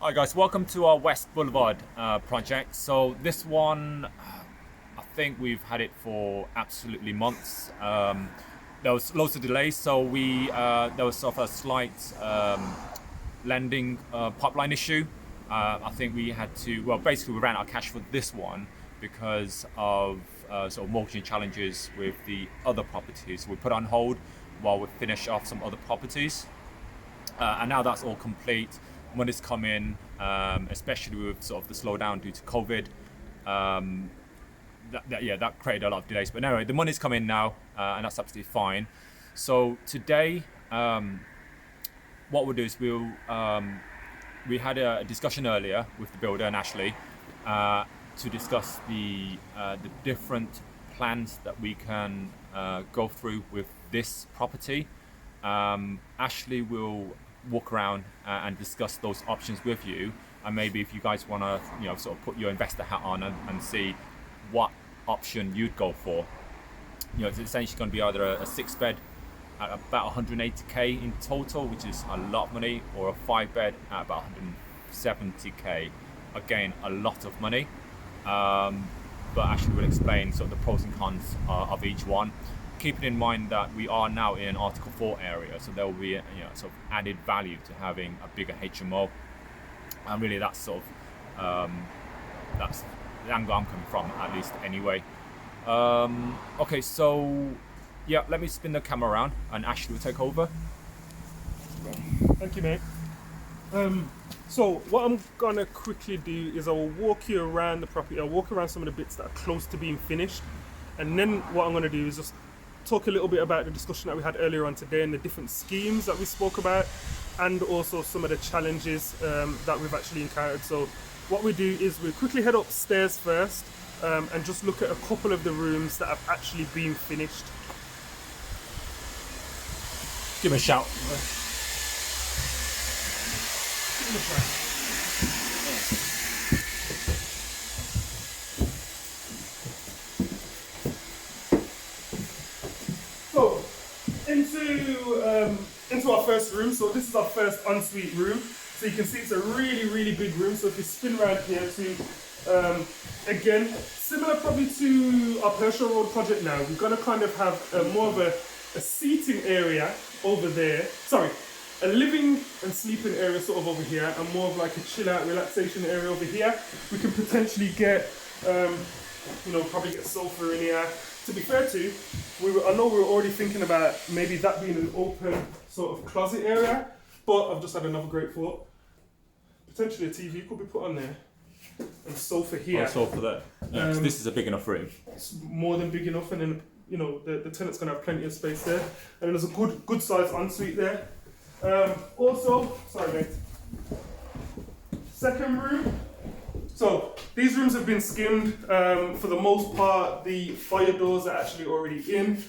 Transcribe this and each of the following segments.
Hi guys, welcome to our West Boulevard project. So this one, I think we've had it for absolutely months. There was loads of delays, so there was sort of a slight lending pipeline issue. I think we had to, well, basically we ran out of cash for this one because of sort of mortgaging challenges with the other properties. We put on hold while we finish off some other properties, and now that's all complete. Money's come in, especially with sort of the slowdown due to COVID. That created a lot of delays. But anyway, the money's come in now, and that's absolutely fine. So today, what we'll do is we had a discussion earlier with the builder and Ashley to discuss the different plans that we can go through with this property. Ashley will walk around and discuss those options with you, and maybe if you guys want to sort of put your investor hat on and see what option you'd go for. It's essentially going to be either a 6-bed at about 180k in total, which is a lot of money, or a 5-bed at about 170k, again a lot of money. But Ashley will explain sort of the pros and cons of each one, keeping in mind that we are now in an Article 4 area, so there will be sort of added value to having a bigger HMO, and really that's sort of that's the angle I'm coming from, at least anyway. Okay, so yeah, let me spin the camera around and Ashley will take over. Thank you, mate. So what I'm gonna quickly do is I will walk you around the property. I'll walk around some of the bits that are close to being finished, and then what I'm gonna do is just talk a little bit about the discussion that we had earlier on today and the different schemes that we spoke about, and also some of the challenges that we've actually encountered. So what we do is we quickly head upstairs first and just look at a couple of the rooms that have actually been finished. Give me a shout. Give me a shout. So, into our first room. So this is our first ensuite room. So you can see it's a really big room. So if you spin around here to, again, similar probably to our Pershore Road project now, we're going to kind of have more of a seating area over there. Sorry, a living and sleeping area sort of over here, and more of like a chill out relaxation area over here. We can potentially get, probably get a sofa in here. To be fair to, I know we were already thinking about maybe that being an open sort of closet area, but I've just had another great thought. Potentially a TV could be put on there, and a sofa here. Oh, sofa there. Yeah, 'cause this is a big enough room. It's more than big enough, and then the tenant's gonna have plenty of space there, and then there's a good size ensuite there. Also, sorry mate. Second room. So these rooms have been skimmed. For the most part, the fire doors are actually already in.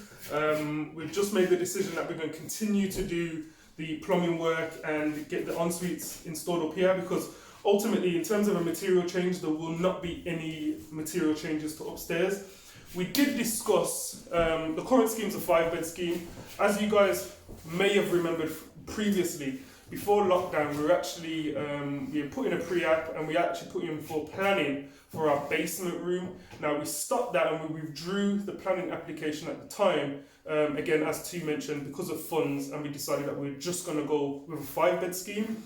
We've just made the decision that we're going to continue to do the plumbing work and get the en-suites installed up here, because ultimately, in terms of a material change, there will not be any material changes to upstairs. We did discuss the current scheme's a 5-bed scheme. As you guys may have remembered previously, before lockdown, we were actually we put in a pre-app, and we actually put in for planning for our basement room. Now we stopped that and we withdrew the planning application at the time. Again, as T mentioned, because of funds, and we decided that we're just going to go with a 5-bed scheme.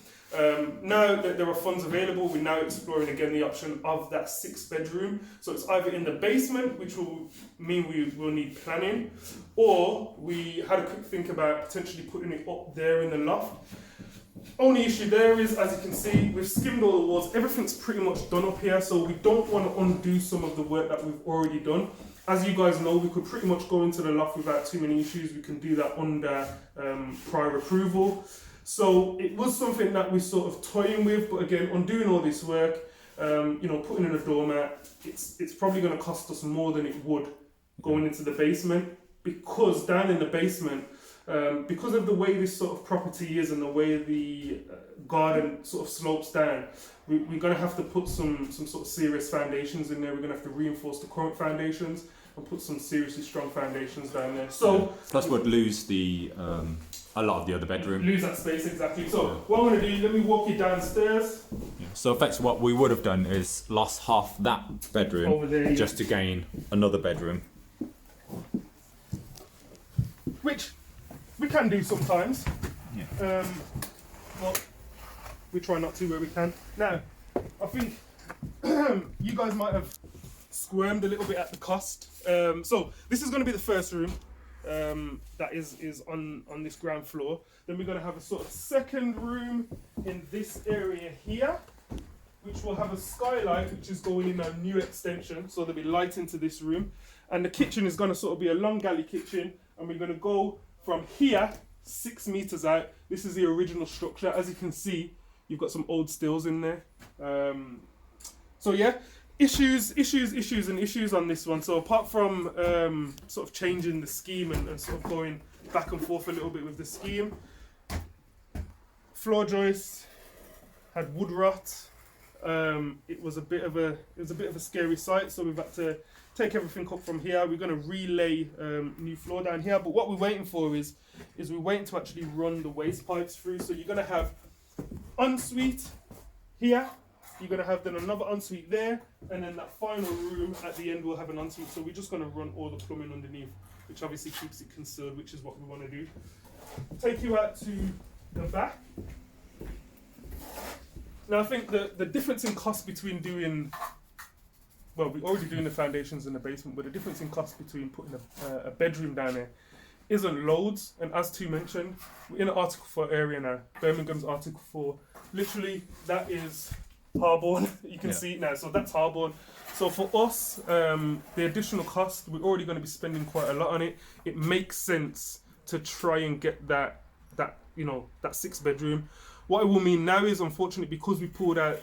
Now that there are funds available, we're now exploring again the option of that 6-bedroom. So it's either in the basement, which will mean we will need planning, or we had a quick think about potentially putting it up there in the loft. Only issue there is, as you can see, we've skimmed all the walls. Everything's pretty much done up here, so we don't want to undo some of the work that we've already done. As you guys know, we could pretty much go into the loft without too many issues. We can do that under prior approval. So it was something that we sort of toying with, but again, undoing all this work, putting in a doormat, it's probably going to cost us more than it would going into the basement, because down in the basement, because of the way this sort of property is and the way the garden sort of slopes down, we're going to have to put some sort of serious foundations in there. We're going to have to reinforce the current foundations and put some seriously strong foundations down there. So plus we'd lose the a lot of the other bedroom. Lose that space, exactly. So what I'm going to do, let me walk you downstairs. Yeah. So effectively what we would have done is lost half that bedroom Over there, yeah. just to gain another bedroom. Which we can do sometimes. Yeah. But we try not to where we can. Now, I think you guys might have squirmed a little bit at the cost. So this is going to be the first room that is on this ground floor. Then we're going to have a sort of second room in this area here, which will have a skylight, which is going in a new extension. So there'll be light into this room. And the kitchen is going to sort of be a long galley kitchen. And we're going to go from here 6 meters out. This is the original structure. As you can see, you've got some old stills in there. So yeah, issues on this one. So apart from sort of changing the scheme and sort of going back and forth a little bit with the scheme, floor joists had wood rot. It was a bit of a scary sight. So we've had to take everything up from here. We're going to relay new floor down here. But what we're waiting for is we're waiting to actually run the waste pipes through. So you're going to have ensuite here. You're going to have then another ensuite there, and then that final room at the end will have an ensuite. So we're just going to run all the plumbing underneath, which obviously keeps it concealed, which is what we want to do. Take you out to the back. Now I think the difference in cost between doing, well, we're already doing the foundations in the basement, but the difference in cost between putting a bedroom down there isn't loads. And as Tu mentioned, we're in an Article 4 area now. Birmingham's Article 4. Literally, that is Harborne. You can see it now. So that's Harborne. So for us, the additional cost, we're already going to be spending quite a lot on it. It makes sense to try and get that 6 bedroom. What it will mean now is, unfortunately, because we pulled out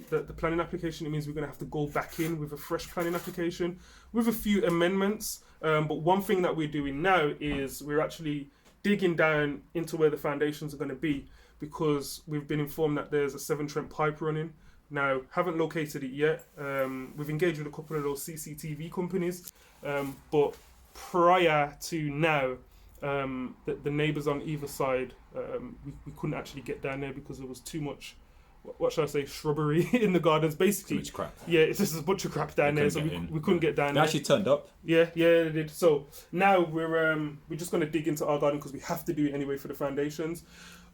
the planning application, it means we're going to have to go back in with a fresh planning application with a few amendments. But one thing that we're doing now is we're actually digging down into where the foundations are going to be, because we've been informed that there's a 7 Trent pipe running. Now, haven't located it yet. We've engaged with a couple of those CCTV companies. But prior to now, the neighbours on either side, we couldn't actually get down there because there was too much, what should I say, shrubbery in the gardens. Basically, too much crap. Yeah, it's just a bunch of crap down there, so we couldn't get down They there. actually turned up. Yeah, they did. So now we're just going to dig into our garden because we have to do it anyway for the foundations.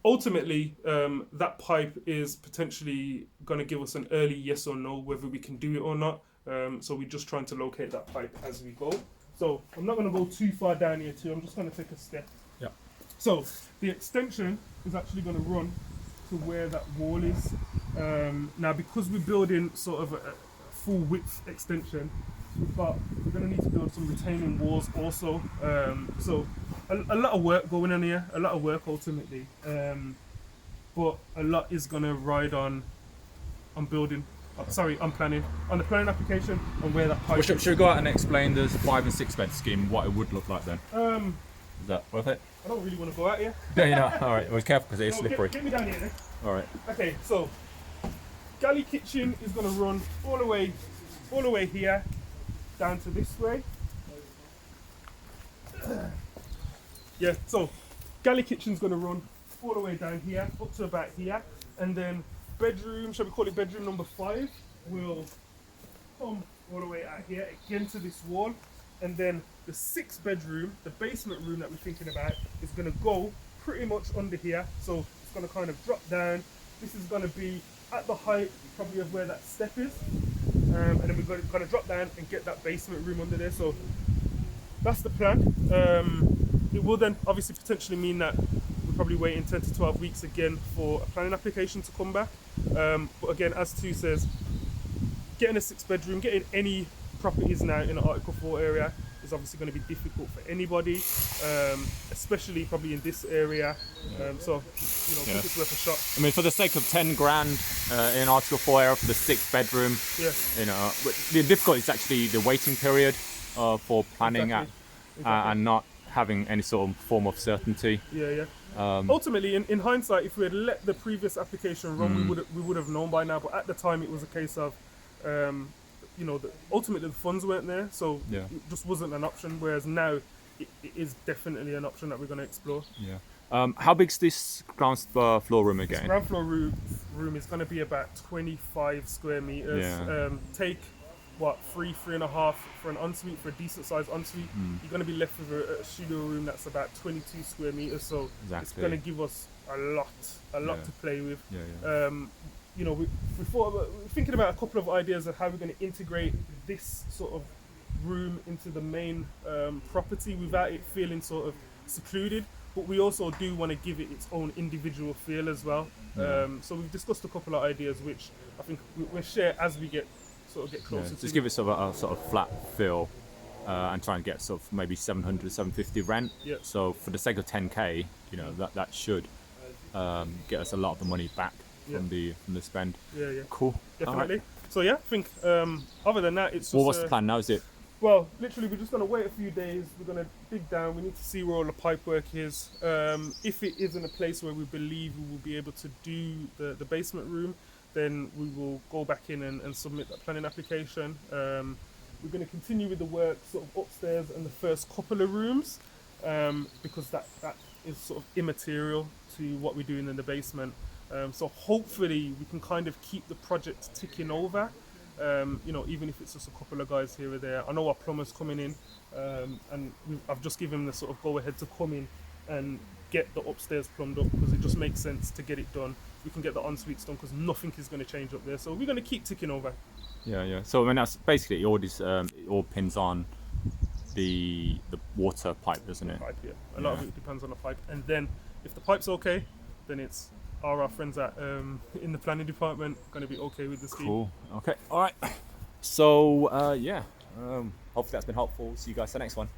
Ultimately, that pipe is potentially going to give us an early yes or no whether we can do it or not. So we're just trying to locate that pipe as we go. So I'm not going to go too far down here too. I'm just going to take a step. Yeah. So the extension is actually going to run to where that wall is. Now, because we're building sort of a full width extension, we're going to need to build some retaining walls also. So a lot of work going on here, a lot of work ultimately. But a lot is going to ride on building. On planning, on the planning application, and where that pipe. Well, should we go out and explain the 5 and 6 bed scheme, what it would look like then? Is that worth it? I don't really want to go out here. Yeah, all right. Well, careful because it is slippery. Get me down here then. All right. Okay, so galley kitchen is going to run all the way here down to this way. Yeah, so galley kitchen's going to run all the way down here up to about here, and then bedroom, shall we call it bedroom number 5, will come all the way out here again to this wall, and then the 6th bedroom, the basement room that we're thinking about, is going to go pretty much under here. So it's going to kind of drop down. This is going to be at the height probably of where that step is, and then we're going to drop down and get that basement room under there. So that's the plan. It will then obviously potentially mean that we're probably waiting 10 to 12 weeks again for a planning application to come back. But again, as Tu says, getting a 6th bedroom, getting any properties now in the Article 4 area is obviously going to be difficult for anybody, especially probably in this area. So, I think it's worth a shot. I mean, for the sake of 10 grand in Article 4 area for the 6th bedroom, the difficulty is actually the waiting period for planning exactly. And not having any sort of form of certainty. Ultimately, in hindsight, if we had let the previous application run, we would have known by now. But at the time, it was a case of, ultimately the funds weren't there, so it just wasn't an option. Whereas now, it is definitely an option that we're going to explore. Yeah. How big's this ground floor room again? Ground floor room is going to be about 25 square meters. Yeah. Take what, 3.5 for an ensuite, for a decent sized ensuite. You're going to be left with a studio room that's about 22 square meters. So it's going to give us a lot to play with. You know, we're thinking about a couple of ideas of how we're going to integrate this sort of room into the main property without it feeling sort of secluded. But we also do want to give it its own individual feel as well. So we've discussed a couple of ideas, which I think we'll share as we get closer. Just give it sort of a sort of flat feel, and try and get sort of maybe 700, 750 rent. Yeah. So for the sake of 10k, you know, that should get us a lot of the money back from the spend. Yeah. Cool. Definitely. Right. So yeah, I think other than that, it's just. Well, what's the plan now? Is it? Well, literally, we're just going to wait a few days. We're going to dig down. We need to see where all the pipe work is. If it is in a place where we believe we will be able to do the basement room, then we will go back in and submit that planning application. We're going to continue with the work sort of upstairs and the first couple of rooms, because that is sort of immaterial to what we're doing in the basement. So hopefully we can kind of keep the project ticking over. You know, even if it's just a couple of guys here or there. I know our plumber's coming in, and I've just given him the sort of go ahead to come in and get the upstairs plumbed up, because it just makes sense to get it done. We can get the en-suites done because nothing is going to change up there. So we're going to keep ticking over. Yeah. So I mean, that's basically it all pins on the water pipe, doesn't it? Pipe, yeah. A lot of it depends on the pipe, and then if the pipe's okay, then it's our friends at in the planning department going to be okay with the scheme. Cool. Okay. All right. So hopefully that's been helpful. See you guys for the next one.